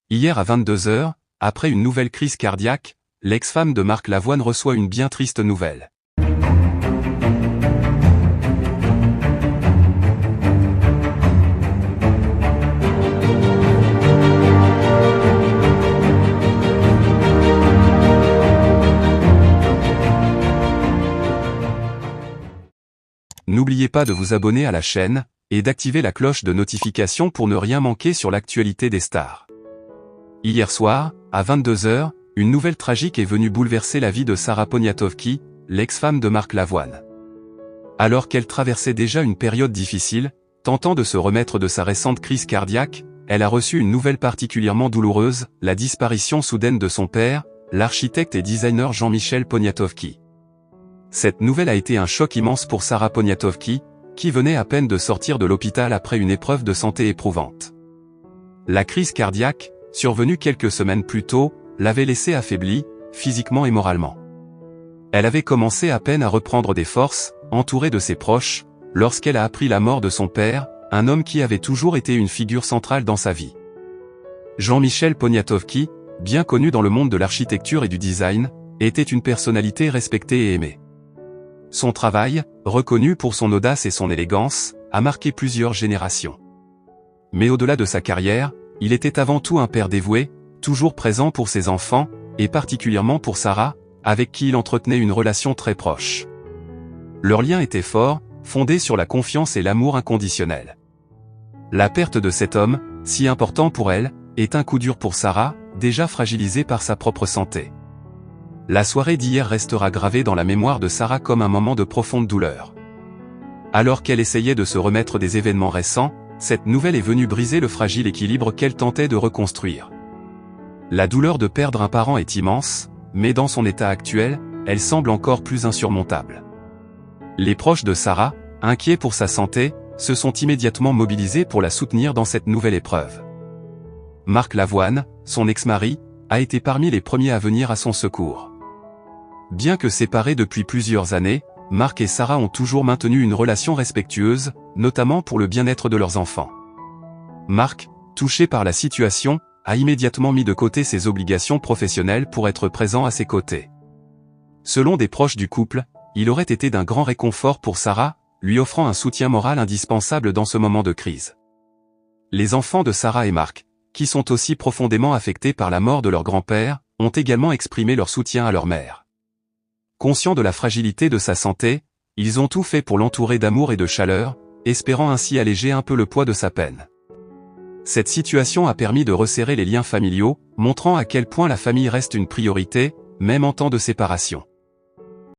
Hier à 22 h, après une nouvelle crise cardiaque, l'ex-femme de Marc Lavoine reçoit une bien triste nouvelle. N'oubliez pas de vous abonner à la chaîne, et d'activer la cloche de notification pour ne rien manquer sur l'actualité des stars. Hier soir, à 22 h, une nouvelle tragique est venue bouleverser la vie de Sarah Poniatowski, l'ex-femme de Marc Lavoine. Alors qu'elle traversait déjà une période difficile, tentant de se remettre de sa récente crise cardiaque, elle a reçu une nouvelle particulièrement douloureuse, la disparition soudaine de son père, l'architecte et designer Jean-Michel Poniatowski. Cette nouvelle a été un choc immense pour Sarah Poniatowski, qui venait à peine de sortir de l'hôpital après une épreuve de santé éprouvante. La crise cardiaque, survenue quelques semaines plus tôt, l'avait laissée affaiblie, physiquement et moralement. Elle avait commencé à peine à reprendre des forces, entourée de ses proches, lorsqu'elle a appris la mort de son père, un homme qui avait toujours été une figure centrale dans sa vie. Jean-Michel Poniatowski, bien connu dans le monde de l'architecture et du design, était une personnalité respectée et aimée. Son travail, reconnu pour son audace et son élégance, a marqué plusieurs générations. Mais au-delà de sa carrière, il était avant tout un père dévoué, toujours présent pour ses enfants, et particulièrement pour Sarah, avec qui il entretenait une relation très proche. Leur lien était fort, fondé sur la confiance et l'amour inconditionnel. La perte de cet homme, si important pour elle, est un coup dur pour Sarah, déjà fragilisée par sa propre santé. La soirée d'hier restera gravée dans la mémoire de Sarah comme un moment de profonde douleur. Alors qu'elle essayait de se remettre des événements récents, cette nouvelle est venue briser le fragile équilibre qu'elle tentait de reconstruire. La douleur de perdre un parent est immense, mais dans son état actuel, elle semble encore plus insurmontable. Les proches de Sarah, inquiets pour sa santé, se sont immédiatement mobilisés pour la soutenir dans cette nouvelle épreuve. Marc Lavoine, son ex-mari, a été parmi les premiers à venir à son secours. Bien que séparés depuis plusieurs années, Marc et Sarah ont toujours maintenu une relation respectueuse, notamment pour le bien-être de leurs enfants. Marc, touché par la situation, a immédiatement mis de côté ses obligations professionnelles pour être présent à ses côtés. Selon des proches du couple, il aurait été d'un grand réconfort pour Sarah, lui offrant un soutien moral indispensable dans ce moment de crise. Les enfants de Sarah et Marc, qui sont aussi profondément affectés par la mort de leur grand-père, ont également exprimé leur soutien à leur mère. Conscients de la fragilité de sa santé, ils ont tout fait pour l'entourer d'amour et de chaleur, espérant ainsi alléger un peu le poids de sa peine. Cette situation a permis de resserrer les liens familiaux, montrant à quel point la famille reste une priorité, même en temps de séparation.